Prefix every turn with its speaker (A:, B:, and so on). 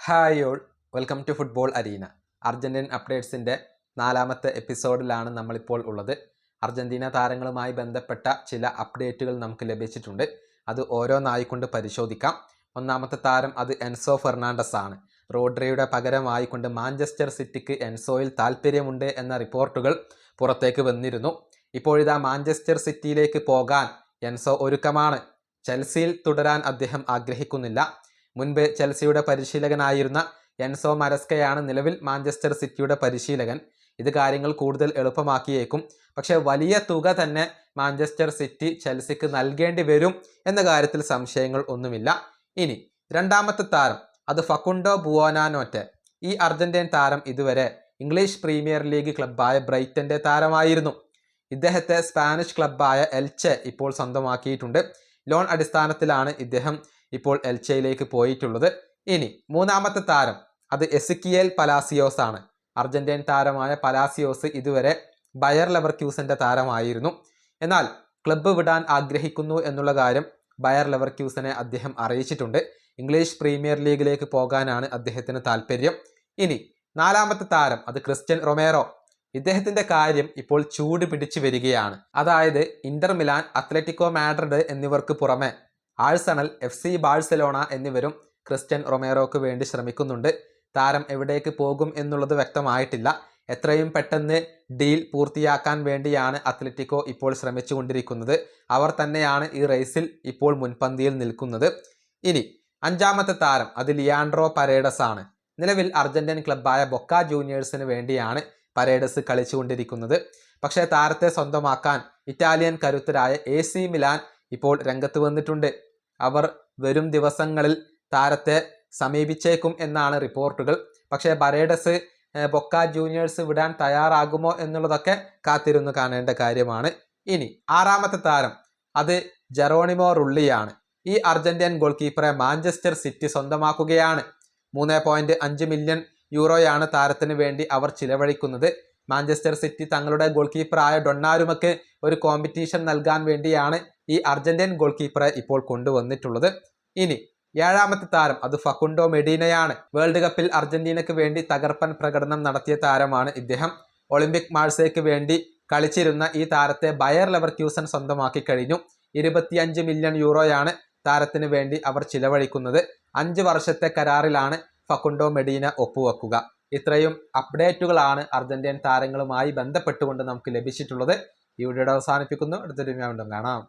A: Hi all, welcome to football arena. Argentine അപ്ഡേറ്റ്സിൻ്റെ 4ാമത്തെ എപ്പിസോഡിലാണ് നമ്മളിപ്പോൾ ഉള്ളത്. അർജന്റീന താരങ്ങളുമായി ബന്ധപ്പെട്ട ചില അപ്ഡേറ്റുകൾ നമുക്ക് ലഭിച്ചിട്ടുണ്ട്. അത് ഓരോന്നായിക്കൊണ്ട് പരിശോധിക്കാം. ഒന്നാമത്തെ താരം അത് എൻസോ ഫെർണാണ്ടസ് ആണ്. റോഡ്രിയുടെ പകരമായിക്കൊണ്ട് മാഞ്ചസ്റ്റർ സിറ്റിക്ക് എൻസോയിൽ താല്പര്യമുണ്ട് എന്ന റിപ്പോർട്ടുകൾ പുറത്തേക്ക് വന്നിരുന്നു. ഇപ്പോഴിതാ മാഞ്ചസ്റ്റർ സിറ്റിയിലേക്ക് പോകാൻ എൻസോ ഒരുക്കമാണ്. ചെൽസിയിൽ തുടരാൻ അദ്ദേഹം ആഗ്രഹിക്കുന്നില്ല. മുൻപ് ചെൽസിയുടെ പരിശീലകനായിരുന്ന എൻസോ മരസ്കയാണ് നിലവിൽ മാഞ്ചസ്റ്റർ സിറ്റിയുടെ പരിശീലകൻ. ഇത് കാര്യങ്ങൾ കൂടുതൽ എളുപ്പമാക്കിയേക്കും. പക്ഷേ വലിയ തുക തന്നെ മാഞ്ചസ്റ്റർ സിറ്റി ചെൽസിക്ക് നൽകേണ്ടി വരും എന്ന കാര്യത്തിൽ സംശയങ്ങൾ ഒന്നുമില്ല. ഇനി രണ്ടാമത്തെ താരം അത് ഫക്കുണ്ടോ ബുവോനാനോറ്റെ. ഈ അർജന്റീൻ താരം ഇതുവരെ ഇംഗ്ലീഷ് പ്രീമിയർ ലീഗ് ക്ലബ്ബായ ബ്രൈറ്റന്റെ താരമായിരുന്നു. ഇദ്ദേഹത്തെ സ്പാനിഷ് ക്ലബ്ബായ എൽച്ചെ ഇപ്പോൾ സ്വന്തമാക്കിയിട്ടുണ്ട്. ലോൺ അടിസ്ഥാനത്തിലാണ് ഇദ്ദേഹം ഇപ്പോൾ എൽച്ചയിലേക്ക് പോയിട്ടുള്ളത്. ഇനി മൂന്നാമത്തെ താരം അത് എസിക്കിയേൽ പലാസിയോസ് ആണ്. അർജന്റീൻ താരമായ പലാസിയോസ് ഇതുവരെ ബയർ ലെവർക്യൂസന്റെ താരമായിരുന്നു. എന്നാൽ ക്ലബ്ബ് വിടാൻ ആഗ്രഹിക്കുന്നു എന്നുള്ള കാര്യം ബയർ ലെവർക്യൂസനെ അദ്ദേഹം അറിയിച്ചിട്ടുണ്ട്. ഇംഗ്ലീഷ് പ്രീമിയർ ലീഗിലേക്ക് പോകാനാണ് അദ്ദേഹത്തിന് താല്പര്യം. ഇനി നാലാമത്തെ താരം അത് ക്രിസ്ത്യൻ റൊമേറോ. ഇദ്ദേഹത്തിന്റെ കാര്യം ഇപ്പോൾ ചൂട് പിടിച്ചു വരികയാണ്. അതായത് ഇന്റർ മിലാൻ, അത്ലറ്റിക്കോ മാഡ്രിഡ് എന്നിവർക്ക് പുറമെ ആഴ്സണൽ, FC ബാഴ്സലോണ എന്നിവരും ക്രിസ്ത്യൻ റൊമേറോക്ക് വേണ്ടി ശ്രമിക്കുന്നുണ്ട്. താരം എവിടേക്ക് പോകും എന്നുള്ളത് വ്യക്തമായിട്ടില്ല. എത്രയും പെട്ടെന്ന് ഡീൽ പൂർത്തിയാക്കാൻ വേണ്ടിയാണ് അത്ലറ്റിക്കോ ഇപ്പോൾ ശ്രമിച്ചുകൊണ്ടിരിക്കുന്നത്. അവർ തന്നെയാണ് ഈ റേസിൽ ഇപ്പോൾ മുൻപന്തിയിൽ നിൽക്കുന്നത്. ഇനി അഞ്ചാമത്തെ താരം അത് ലിയാൻഡ്രോ പരേഡസ് ആണ്. നിലവിൽ അർജന്റീൻ ക്ലബ്ബായ ബൊക്ക ജൂനിയേഴ്സിന് വേണ്ടിയാണ് പരേഡസ് കളിച്ചുകൊണ്ടിരിക്കുന്നത്. പക്ഷേ താരത്തെ സ്വന്തമാക്കാൻ ഇറ്റാലിയൻ കരുത്തരായ AC മിലാൻ ഇപ്പോൾ രംഗത്ത് വന്നിട്ടുണ്ട്. അവർ വരും ദിവസങ്ങളിൽ താരത്തെ സമീപിച്ചേക്കും എന്നാണ് റിപ്പോർട്ടുകൾ. പക്ഷേ പരേഡസ് ബൊക്ക ജൂനിയേഴ്സ് വിടാൻ തയ്യാറാകുമോ എന്നുള്ളതൊക്കെ കാത്തിരുന്ന് കാണേണ്ട കാര്യമാണ്. ഇനി ആറാമത്തെ താരം അത് ജെറോണിമോ റുള്ളിയാണ്. ഈ അർജന്റീൻ ഗോൾ കീപ്പറെ മാഞ്ചസ്റ്റർ സിറ്റി സ്വന്തമാക്കുകയാണ്. 3.5 മില്യൺ യൂറോയാണ് താരത്തിന് വേണ്ടി അവർ ചിലവഴിക്കുന്നത്. മാഞ്ചസ്റ്റർ സിറ്റി തങ്ങളുടെ ഗോൾ കീപ്പറായ ഡൊണ്ണാരുമയ്ക്ക് ഒരു കോമ്പറ്റീഷൻ നൽകാൻ വേണ്ടിയാണ് ഈ അർജന്റീൻ ഗോൾ കീപ്പറെ ഇപ്പോൾ കൊണ്ടുവന്നിട്ടുള്ളത്. ഇനി ഏഴാമത്തെ താരം അത് ഫക്കുണ്ടോ മെഡീനയാണ്. വേൾഡ് കപ്പിൽ അർജന്റീനയ്ക്ക് വേണ്ടി തകർപ്പൻ പ്രകടനം നടത്തിയ താരമാണ് ഇദ്ദേഹം. ഒളിമ്പിക് മാഴ്സേക്ക് വേണ്ടി കളിച്ചിരുന്ന ഈ താരത്തെ ബയർ ലെവർക്യൂസൻ സ്വന്തമാക്കി കഴിഞ്ഞു. 25 മില്യൺ യൂറോയാണ് താരത്തിന് വേണ്ടി അവർ ചിലവഴിക്കുന്നത്. 5 വർഷത്തെ കരാറിലാണ് ഫക്കുണ്ടോ മെഡീന ഒപ്പുവെക്കുക. ഇത്രയും അപ്ഡേറ്റുകളാണ് അർജന്റീൻ താരങ്ങളുമായി ബന്ധപ്പെട്ടുകൊണ്ട് നമുക്ക് ലഭിച്ചിട്ടുള്ളത്. ഈ വീഡിയോ അവസാനിപ്പിക്കുന്നു. അടുത്തൊരു വീണ്ടും കാണാം.